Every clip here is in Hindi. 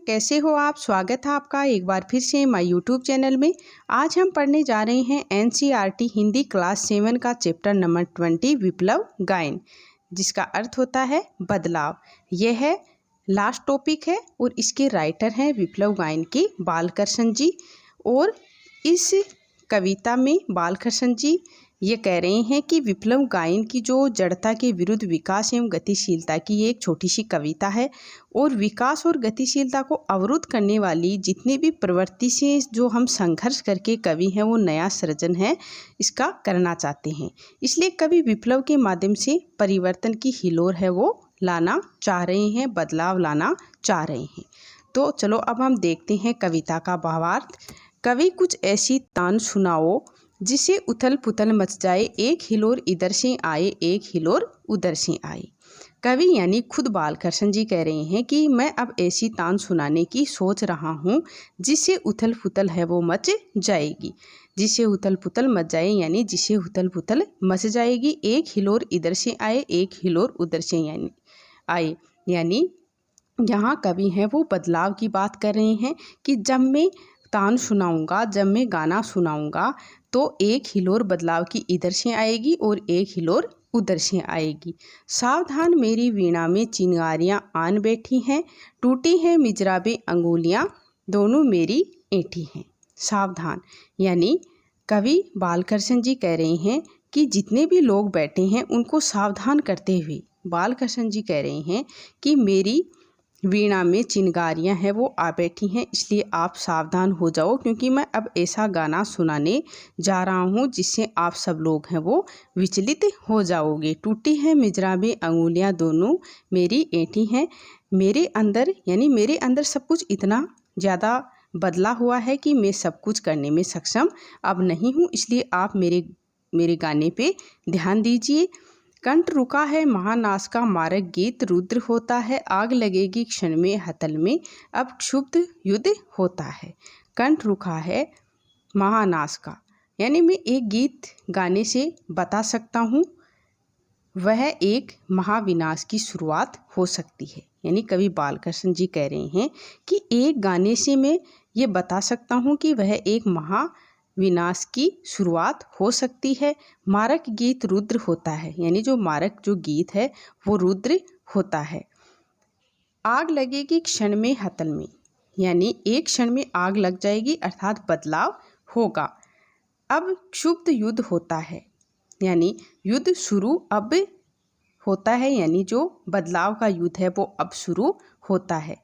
कैसे हो आप। स्वागत है आपका एक बार फिर से माय यूट्यूब चैनल में। आज हम पढ़ने जा रहे हैं एनसीईआरटी हिंदी क्लास 7 का चैप्टर नंबर 20 विप्लव गायन, जिसका अर्थ होता है बदलाव। यह है लास्ट टॉपिक है और इसके राइटर हैं विप्लव गायन के बालकृष्ण जी। और इस कविता में बालकृष्ण जी ये कह रहे हैं कि विप्लव गायन की जो जड़ता के विरुद्ध विकास एवं गतिशीलता की ये एक छोटी सी कविता है और विकास और गतिशीलता को अवरुद्ध करने वाली जितनी भी प्रवृत्ति से जो हम संघर्ष करके कवि हैं वो नया सृजन है इसका करना चाहते हैं। इसलिए कवि विप्लव के माध्यम से परिवर्तन की हिलोर है वो लाना चाह रहे हैं, बदलाव लाना चाह रहे हैं। तो चलो अब हम देखते हैं कविता का भावार्थ। कवि कुछ ऐसी तान सुनाओ जिसे उथल पुथल मच जाए, एक हिलोर इधर से आए एक हिलोर उधर से आए। कवि यानी खुद बालकृष्ण जी कह रहे हैं कि मैं अब ऐसी तान सुनाने की सोच रहा हूँ जिससे उथल पुथल है वो मच जाएगी। जिसे उथल पुथल मच जाए यानी जिसे उथल पुथल मच जाएगी, एक हिलोर इधर से आए एक हिलोर उधर से आए। यानी यहाँ कवि हैं वो बदलाव की बात कर रहे हैं कि जब मैं तान सुनाऊंगा, जब मैं गाना सुनाऊंगा तो एक हिलोर बदलाव की इधर से आएगी और एक हिलोर उधर से आएगी। सावधान मेरी वीणा में चिंगारियां आन बैठी हैं, टूटी हैं मिजराबे अंगुलियां दोनों मेरी ऐंठी हैं। सावधान यानी कवि बालकृष्ण जी कह रहे हैं कि जितने भी लोग बैठे हैं उनको सावधान करते हुए बालकृष्ण जी कह रहे हैं कि मेरी वीणा में चिंगारियां हैं वो आ बैठी हैं, इसलिए आप सावधान हो जाओ क्योंकि मैं अब ऐसा गाना सुनाने जा रहा हूँ जिससे आप सब लोग हैं वो विचलित हो जाओगे। टूटी है मिजराबे अंगुलियां दोनों मेरी ऐंठी हैं। मेरे अंदर यानी मेरे अंदर सब कुछ इतना ज़्यादा बदला हुआ है कि मैं सब कुछ करने में सक्षम अब नहीं हूँ, इसलिए आप मेरे गाने पे ध्यान दीजिए। कंठ रुका है महानाश का मारक गीत, रुद्र होता है आग लगेगी क्षण में हतल में, अब क्षुब्ध युद्ध होता है। कंठ रुका है महानाश का यानी मैं एक गीत गाने से बता सकता हूँ वह एक महाविनाश की शुरुआत हो सकती है। यानी कवि बालकृष्ण जी कह रहे हैं कि एक गाने से मैं ये बता सकता हूँ कि वह एक विनाश की शुरुआत हो सकती है। मारक गीत रुद्र होता है यानी जो मारक जो गीत है वो रुद्र होता है। आग लगेगी क्षण में हतल में यानी एक क्षण में आग लग जाएगी अर्थात बदलाव होगा। अब क्षुब्ध युद्ध होता है यानी युद्ध शुरू अब होता है, यानी जो बदलाव का युद्ध है वो अब शुरू होता है।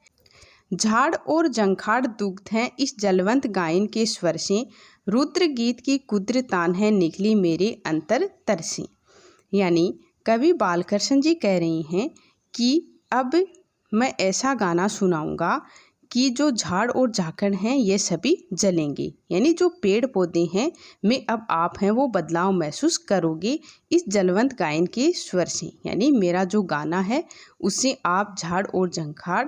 झाड़ और जंखाड़ दुग्ध हैं इस जलवंत गायन के स्वर से, रुद्र गीत की कुद्र तान है निकली मेरे अंतर तरसे। यानी कवि बालकृष्ण जी कह रहे हैं कि अब मैं ऐसा गाना सुनाऊंगा कि जो झाड़ और झाकड़ हैं ये सभी जलेंगे। यानी जो पेड़ पौधे हैं में अब आप हैं वो बदलाव महसूस करोगे इस जलवंत गायन के स्वर से। यानी मेरा जो गाना है उससे आप झाड़ और झंखाड़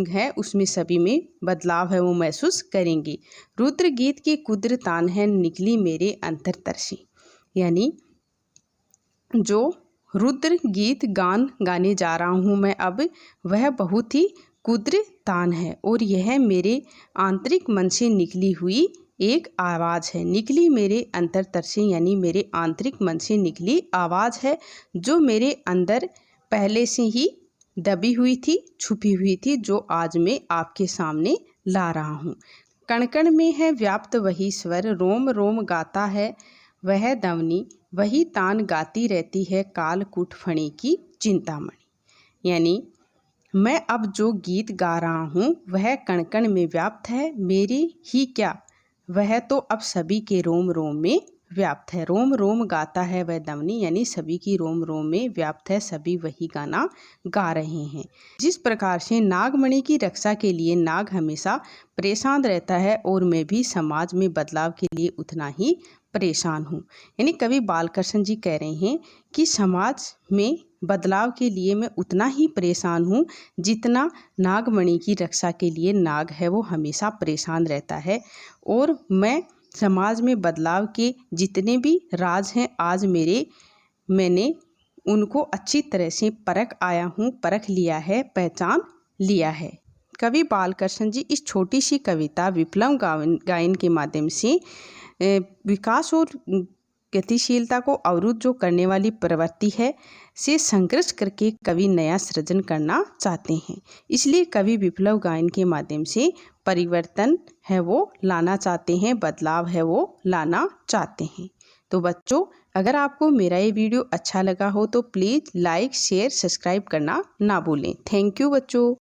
है उसमें सभी में बदलाव है वो महसूस करेंगे। रुद्र गीत की कुद्र तान है निकली मेरे अंतरतर से। यानी जो रुद्र गीत गाने जा रहा हूँ मैं अब वह बहुत ही कुद्र तान है और यह मेरे आंतरिक मन से निकली हुई एक आवाज़ है। निकली मेरे अंतरतर से यानी मेरे आंतरिक मन से निकली आवाज़ है जो मेरे अंदर पहले से ही दबी हुई थी, छुपी हुई थी, जो आज मैं आपके सामने ला रहा हूँ। कण कण में है व्याप्त वही स्वर, रोम रोम गाता है वह ध्वनि, वही तान गाती रहती है काल कूट फणी की चिंतामणि। यानी मैं अब जो गीत गा रहा हूँ वह कण कण में व्याप्त है, मेरी ही क्या वह तो अब सभी के रोम रोम में व्याप्त है। रोम रोम गाता है वह ध्वनि यानी सभी की रोम रोम में व्याप्त है, सभी वही गाना गा रहे हैं। जिस प्रकार से नागमणि की रक्षा के लिए नाग हमेशा परेशान रहता है और मैं भी समाज में बदलाव के लिए उतना ही परेशान हूँ। यानी कवि बालकृष्ण जी कह रहे हैं कि समाज में बदलाव के लिए मैं उतना ही परेशान हूँ जितना नागमणि की रक्षा के लिए नाग है वो हमेशा परेशान रहता है। और मैं समाज में बदलाव के जितने भी राज हैं आज मैंने उनको अच्छी तरह से परख लिया है, पहचान लिया है। कवि बालकृष्ण जी इस छोटी सी कविता विप्लव गायन के माध्यम से विकास और गतिशीलता को अवरुद्ध जो करने वाली प्रवृत्ति है से संघर्ष करके कवि नया सृजन करना चाहते हैं। इसलिए कवि विप्लव गायन के माध्यम से परिवर्तन है वो लाना चाहते हैं, बदलाव है वो लाना चाहते हैं। तो बच्चों, अगर आपको मेरा ये वीडियो अच्छा लगा हो तो प्लीज़ लाइक, शेयर, सब्सक्राइब करना ना भूलें। थैंक यू बच्चों।